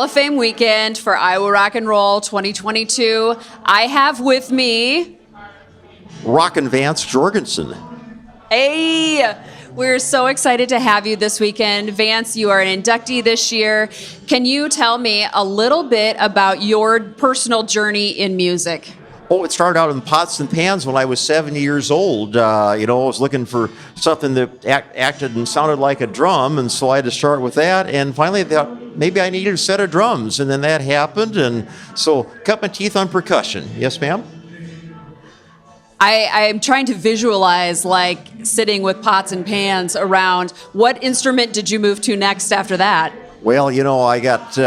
Hall of Fame weekend for Iowa Rock and Roll 2022. I have with me... Rockin' Vance Jorgensen. Hey! We're so excited to have you this weekend. Vance, you are an inductee this year. Can you tell me a little bit about your personal journey in music? Oh, it started out in pots and pans when I was 7 years old. I was looking for something that acted and sounded like a drum, and so I had to start with that. And finally, I thought maybe I needed a set of drums, and then that happened, and so cut my teeth on percussion. Yes, ma'am? I'm trying to visualize like sitting with pots and pans around. What instrument did you move to next after that? Well, I got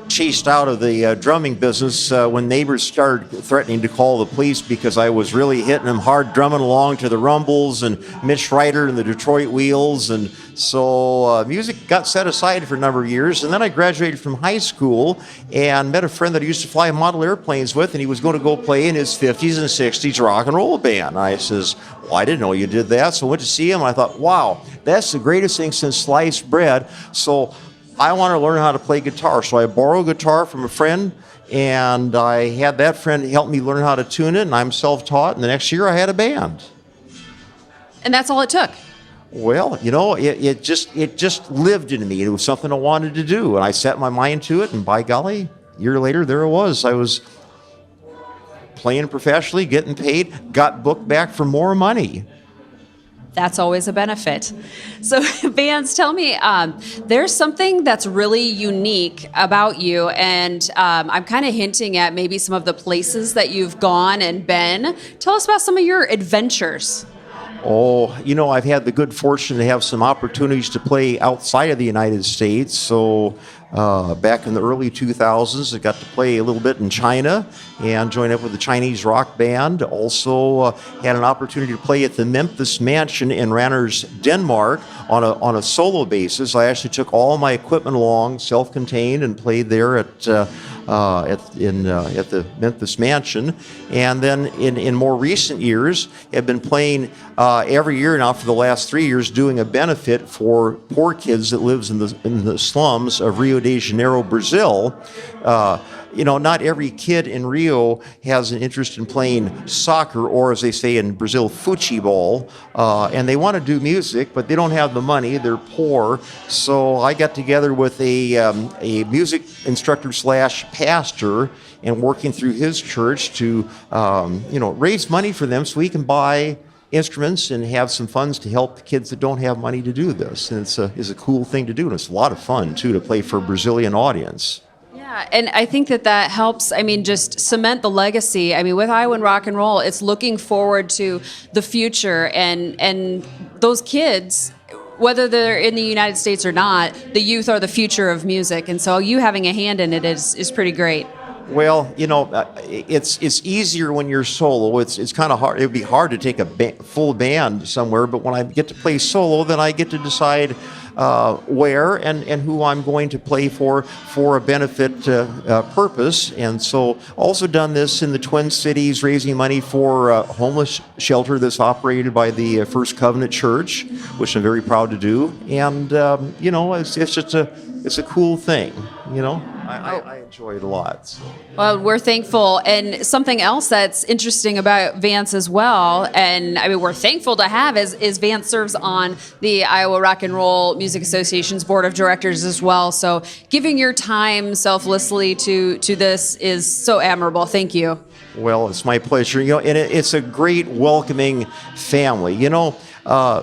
chased out of the drumming business when neighbors started threatening to call the police because I was really hitting them hard, drumming along to the Rumbles and Mitch Ryder and the Detroit Wheels. And so music got set aside for a number of years. And then I graduated from high school and met a friend that I used to fly model airplanes with, and he was going to go play in his 50s and 60s rock and roll band. I says, well, I didn't know you did that. So I went to see him, and I thought, wow, that's the greatest thing since sliced bread. So I want to learn how to play guitar. So I borrowed a guitar from a friend, and I had that friend help me learn how to tune it, and I'm self-taught, and the next year I had a band. And that's all it took? Well, it just lived in me. It was something I wanted to do, and I set my mind to it, and by golly, a year later, there it was. I was playing professionally, getting paid, got booked back for more money. That's always a benefit. So, Vance, tell me, there's something that's really unique about you, and I'm kind of hinting at maybe some of the places that you've gone and been. Tell us about some of your adventures. Oh, I've had the good fortune to have some opportunities to play outside of the United States. So back in the early 2000s, I got to play a little bit in China and join up with a Chinese rock band. Also had an opportunity to play at the Memphis Mansion in Randers, Denmark on a solo basis. I actually took all my equipment along, self-contained, and played there at the Memphis Mansion. And then in more recent years, I've been playing every year now for the last 3 years, doing a benefit for poor kids that lives in the slums of Rio de Janeiro, Brazil. Not every kid in Rio has an interest in playing soccer, or as they say in Brazil, futebol, and they want to do music, but they don't have the money. They're poor. So I got together with a music instructor / pastor, and working through his church to raise money for them so we can buy instruments and have some funds to help the kids that don't have money to do this. And it's a cool thing to do, and it's a lot of fun too to play for a Brazilian audience. Yeah, and I think that helps, just cement the legacy. With Iowa Rock and Roll, it's looking forward to the future, and those kids, whether they're in the United States or not, the youth are the future of music, and so you having a hand in it is pretty great. Well, it's easier when you're solo. It's kind of hard. It would be hard to take a full band somewhere, but when I get to play solo, then I get to decide where and who I'm going to play for a benefit purpose. And so also done this in the Twin Cities, raising money for a homeless shelter that's operated by the First Covenant Church, which I'm very proud to do. And, it's a cool thing, I enjoy it a lot. So. Well, we're thankful. And something else that's interesting about Vance as well, and we're thankful to have, is Vance serves on the Iowa Rock and Roll Music Association's Board of Directors as well. So giving your time selflessly to this is so admirable. Thank you. Well, it's my pleasure. And it's a great welcoming family.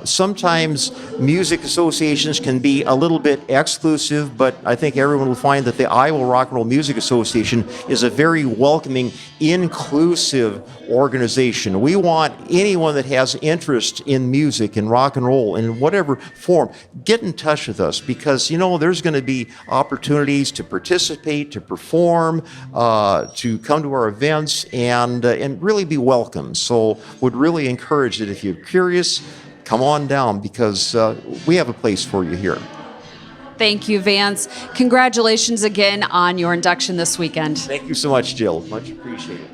Sometimes music associations can be a little bit exclusive, but I think everyone will find that the Iowa Rock and Roll Music Association is a very welcoming, inclusive organization. We want anyone that has interest in music and rock and roll in whatever form, get in touch with us, because there's going to be opportunities to participate, to perform, to come to our events, and really be welcome. So would really encourage that if you're curious, come on down, because we have a place for you here. Thank you, Vance. Congratulations again on your induction this weekend. Thank you so much, Jill. Much appreciated.